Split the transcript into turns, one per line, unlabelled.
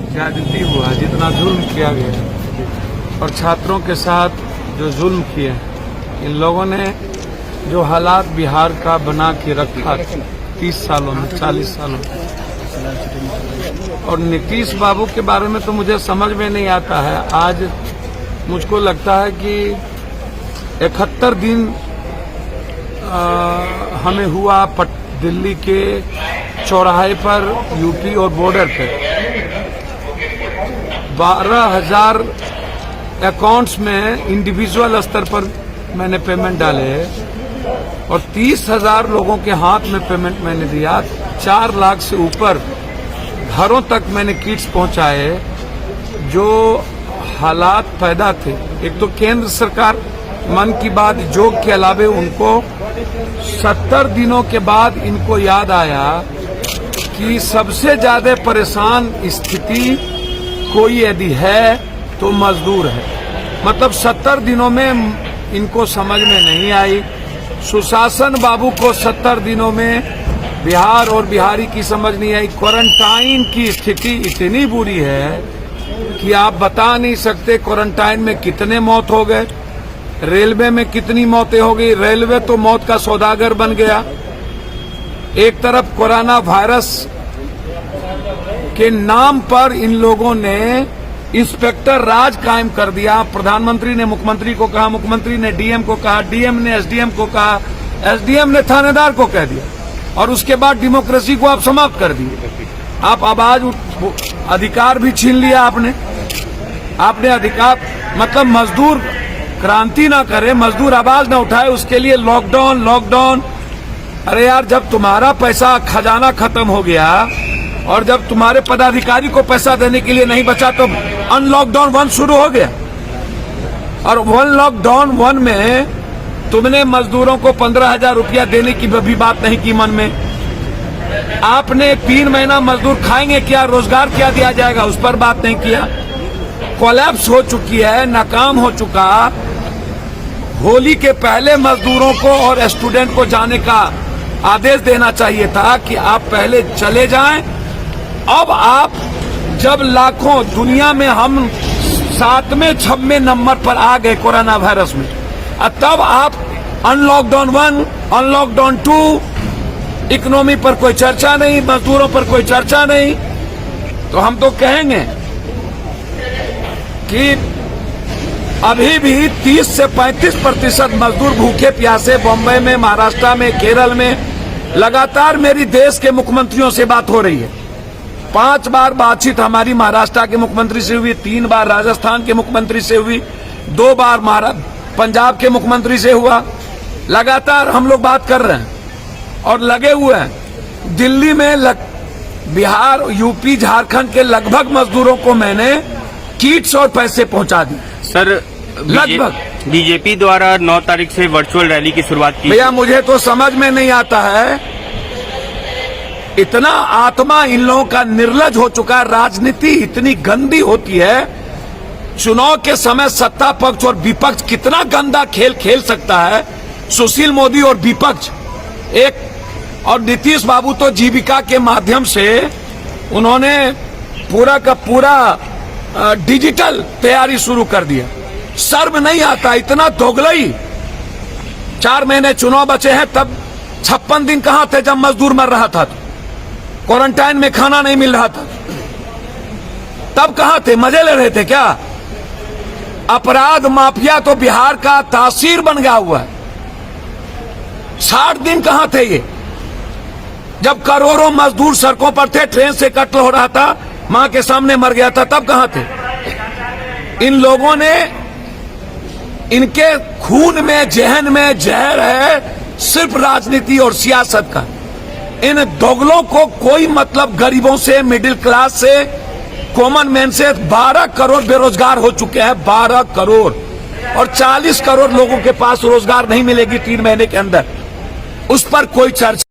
ज्यादती हुआ, जितना जुल्म किया गया और छात्रों के साथ जो जुल्म किए, इन लोगों ने जो हालात बिहार का बना के रखा 30 सालों में, 40 सालों में। और नीतीश बाबू के बारे में तो मुझे समझ में नहीं आता है। आज मुझको लगता है कि 71 दिन हमें हुआ दिल्ली के चौराहे पर, यूपी और बॉर्डर पे 12,000 अकाउंट्स में इंडिविजुअल स्तर पर मैंने पेमेंट डाले और 30,000 लोगों के हाथ में पेमेंट मैंने दिया। 4 लाख से ऊपर घरों तक मैंने किट्स पहुंचाए। जो हालात पैदा थे, एक तो केंद्र सरकार मन की बात जोग के अलावे उनको 70 दिनों के बाद इनको याद आया कि सबसे ज्यादा परेशान स्थिति कोई यदि है तो मजदूर है। मतलब 70 दिनों में इनको समझ में नहीं आई। सुशासन बाबू को 70 दिनों में बिहार और बिहारी की समझ नहीं आई। क्वारंटाइन की स्थिति इतनी बुरी है कि आप बता नहीं सकते क्वारंटाइन में कितने मौत हो गए, रेलवे में कितनी मौतें हो गई। रेलवे तो मौत का सौदागर बन गया। एक तरफ कोरोना वायरस के नाम पर इन लोगों ने इंस्पेक्टर राज कायम कर दिया। प्रधानमंत्री ने मुख्यमंत्री को कहा, मुख्यमंत्री ने डीएम को कहा, डीएम ने एसडीएम को कहा, एसडीएम ने थानेदार को कह दिया और उसके बाद डेमोक्रेसी को आप समाप्त कर दिए। आप आवाज अधिकार भी छीन लिया आपने अधिकार। मतलब मजदूर क्रांति ना करे, मजदूर आवाज ना उठाए, उसके लिए लॉकडाउन। अरे यार, जब तुम्हारा पैसा खजाना खत्म हो गया और जब तुम्हारे पदाधिकारी को पैसा देने के लिए नहीं बचा तो अनलॉकडाउन 1 शुरू हो गया। और लॉकडाउन 1 में तुमने मजदूरों को 15,000 रुपया देने की भी बात नहीं की मन में। आपने 3 महीना मजदूर खाएंगे क्या, रोजगार क्या दिया जाएगा, उस पर बात नहीं किया। कोलैप्स हो चुकी है, नाकाम हो चुका। होली के पहले मजदूरों को और स्टूडेंट को जाने का आदेश देना चाहिए था कि आप पहले चले जाएं। अब आप जब लाखों दुनिया में हम 7वें 6वें नंबर पर आ गए कोरोना वायरस में, तब आप अनलॉकडाउन 1, अनलॉकडाउन 2, इकोनॉमी पर कोई चर्चा नहीं, मजदूरों पर कोई चर्चा नहीं। तो हम तो कहेंगे कि अभी भी 30 से 35% मजदूर भूखे प्यासे बॉम्बे में, महाराष्ट्र में, केरल में। लगातार मेरी देश के मुख्यमंत्रियों से बात हो रही है। 5 बार बातचीत हमारी महाराष्ट्र के मुख्यमंत्री से हुई, 3 बार राजस्थान के मुख्यमंत्री से हुई, 2 बार पंजाब के मुख्यमंत्री से हुआ। लगातार हम लोग बात कर रहे हैं और लगे हुए हैं। दिल्ली में बिहार, यूपी, झारखंड के लगभग मजदूरों को मैंने किट्स और पैसे पहुंचा दी।
सर,
लगभग
बीजेपी द्वारा 9 तारीख से वर्चुअल रैली की शुरुआत की।
भैया, मुझे तो समझ में नहीं आता है, इतना आत्मा इन लोगों का निर्लज हो चुका है। राजनीति इतनी गंदी होती है। चुनाव के समय सत्ता पक्ष और विपक्ष कितना गंदा खेल खेल सकता है। सुशील मोदी और विपक्ष एक, और नीतीश बाबू तो जीविका के माध्यम से उन्होंने पूरा का पूरा डिजिटल तैयारी शुरू कर दिया। शर्म नहीं आता, इतना दोगलई। 4 महीने चुनाव बचे हैं, तब 56 दिन कहां थे जब मजदूर मर रहा था, क्वारंटाइन में खाना नहीं मिल रहा था, तब कहां थे, मजे ले रहे थे क्या? अपराध माफिया तो बिहार का तासीर बन गया हुआ है। 60 दिन कहां थे ये, जब करोड़ों मजदूर सड़कों पर थे, ट्रेन से कत्ल हो रहा था, मां के सामने मर गया था, तब कहां थे? इन लोगों ने, इनके खून में, जहन में जहर है सिर्फ राजनीति और सियासत का। इन दोगलों को कोई मतलब गरीबों से, मिडिल क्लास से, कॉमन मैन से। 12 करोड़ बेरोजगार हो चुके हैं, 12 करोड़, और 40 करोड़ लोगों के पास रोजगार नहीं मिलेगी 3 महीने के अंदर। उस पर कोई चर्चा